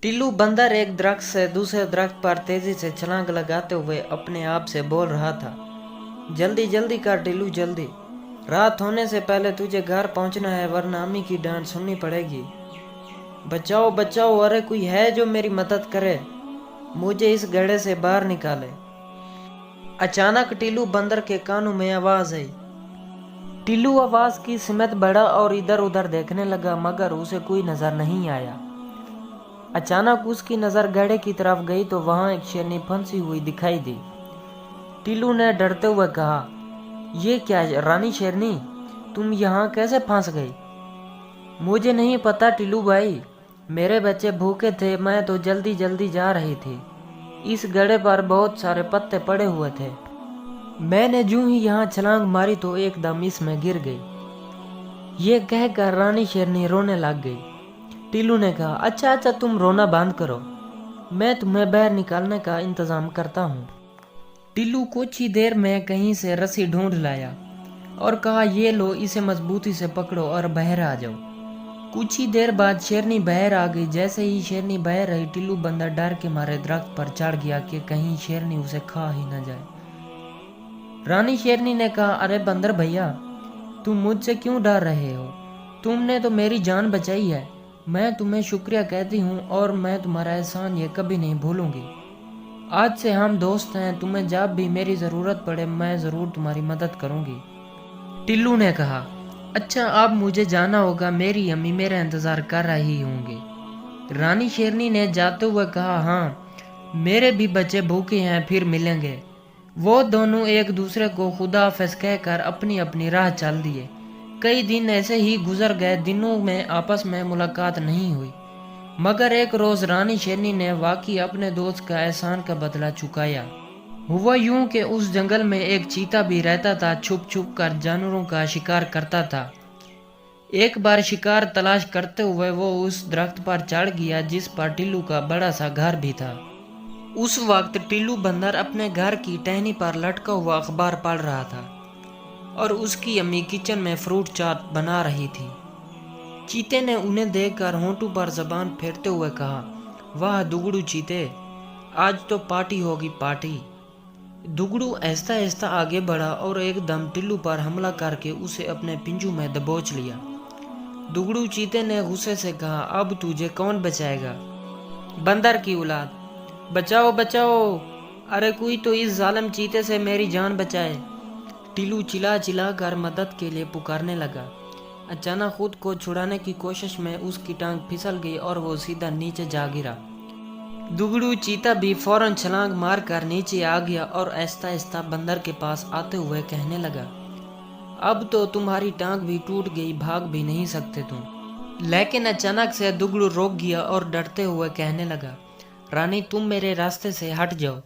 टिल्लू बंदर एक दरख्त से दूसरे दरख्त पर तेजी से छलांग लगाते हुए अपने आप से बोल रहा था, जल्दी जल्दी कर टिल्लू जल्दी, रात होने से पहले तुझे घर पहुंचना है वरना अम्मी की डांट सुननी पड़ेगी। बचाओ बचाओ, अरे कोई है जो मेरी मदद करे, मुझे इस गड्ढे से बाहर निकाले। अचानक टिल्लू बंदर के कानों में आवाज आई। टिल्लू आवाज की सिमत बढ़ा और इधर उधर देखने लगा, मगर उसे कोई नजर नहीं आया। अचानक उसकी नज़र गड्ढे की तरफ गई तो वहां एक शेरनी फंसी हुई दिखाई दी। टिल्लू ने डरते हुए कहा, ये क्या रानी शेरनी, तुम यहाँ कैसे फंस गई? मुझे नहीं पता टिल्लू भाई, मेरे बच्चे भूखे थे, मैं तो जल्दी जल्दी जा रही थी। इस गड्ढे पर बहुत सारे पत्ते पड़े हुए थे, मैंने जूं ही यहाँ छलांग मारी तो एकदम इसमें गिर गई। ये कहकर रानी शेरनी रोने लग गई। टिल्लू ने कहा, अच्छा अच्छा तुम रोना बंद करो, मैं तुम्हें बाहर निकालने का इंतजाम करता हूँ। टिल्लू कुछ ही देर में कहीं से रस्सी ढूंढ लाया और कहा, ये लो, इसे मजबूती से पकड़ो और बाहर आ जाओ। कुछ ही देर बाद शेरनी बाहर आ गई। जैसे ही शेरनी बाहर आई, टिल्लू बंदर डर के मारे दरख्त पर चढ़ गया कि कहीं शेरनी उसे खा ही न जाए। रानी शेरनी ने कहा, अरे बंदर भैया, तुम मुझसे क्यों डर रहे हो? तुमने तो मेरी जान बचाई है, मैं तुम्हें शुक्रिया कहती हूँ और मैं तुम्हारा एहसान ये कभी नहीं भूलूंगी। आज से हम दोस्त हैं, तुम्हें जब भी मेरी ज़रूरत पड़े मैं ज़रूर तुम्हारी मदद करूँगी। टिल्लू ने कहा, अच्छा अब मुझे जाना होगा, मेरी अम्मी मेरा इंतज़ार कर रही होंगी। रानी शेरनी ने जाते हुए कहा, हाँ मेरे भी बच्चे भूखे हैं, फिर मिलेंगे। वो दोनों एक दूसरे को खुदा हाफिज़ कहकर अपनी अपनी राह चल दिए। कई दिन ऐसे ही गुजर गए, दिनों में आपस में मुलाकात नहीं हुई, मगर एक रोज रानी शेरनी ने वाकई अपने दोस्त का एहसान का बदला चुकाया। हुआ यूं कि उस जंगल में एक चीता भी रहता था, छुप छुप कर जानवरों का शिकार करता था। एक बार शिकार तलाश करते हुए वो उस दरख्त पर चढ़ गया जिस पर टिल्लू का बड़ा सा घर भी था। उस वक्त टिल्लू बंदर अपने घर की टहनी पर लटका हुआ अखबार पढ़ रहा था और उसकी अम्मी किचन में फ्रूट चाट बना रही थी। चीते ने उन्हें देखकर होंठों पर जबान फेरते हुए कहा, वाह दुगड़ू चीते, आज तो पार्टी होगी पार्टी। दुगड़ू आहिस्ता आहिस्ता आगे बढ़ा और एकदम टिल्लू पर हमला करके उसे अपने पिंजू में दबोच लिया। दुगड़ू चीते ने गुस्से से कहा, अब तुझे कौन बचाएगा? बंदर की औलाद, बचाओ बचाओ, अरे कोई तो इस जालिम चीते से मेरी जान बचाए। टिल्लू चिल्ला चिल्ला कर मदद के लिए पुकारने लगा। अचानक खुद को छुड़ाने की कोशिश में उसकी टांग फिसल गई और वो सीधा नीचे जा गिरा। दुगड़ू चीता भी फौरन छलांग मार कर नीचे आ गया और आहिस्ता आहिस्ता बंदर के पास आते हुए कहने लगा, अब तो तुम्हारी टांग भी टूट गई, भाग भी नहीं सकते तुम। लेकिन अचानक से दुगड़ू रुक गया और डरते हुए कहने लगा, रानी तुम मेरे रास्ते से हट जाओ।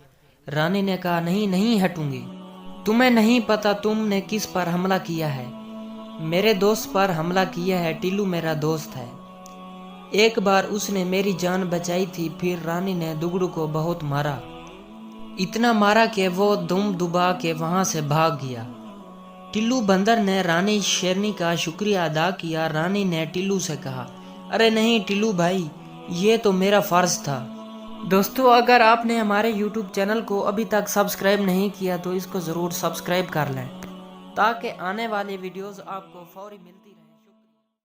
रानी ने कहा, नहीं नहीं हटूंगी, तुम्हें नहीं पता तुमने किस पर हमला किया है। मेरे दोस्त पर हमला किया है, टिल्लू मेरा दोस्त है। एक बार उसने मेरी जान बचाई थी, फिर रानी ने दुगड़ू को बहुत मारा, इतना मारा कि वो दुम दुबा के वहां से भाग गया। टिल्लू बंदर ने रानी शेरनी का शुक्रिया अदा किया। रानी ने टिल्लू से कहा, अरे नहीं टिल्लू भाई, ये तो मेरा फर्ज था। दोस्तों, अगर आपने हमारे YouTube चैनल को अभी तक सब्सक्राइब नहीं किया तो इसको ज़रूर सब्सक्राइब कर लें ताकि आने वाले वीडियोस आपको फौरी मिलती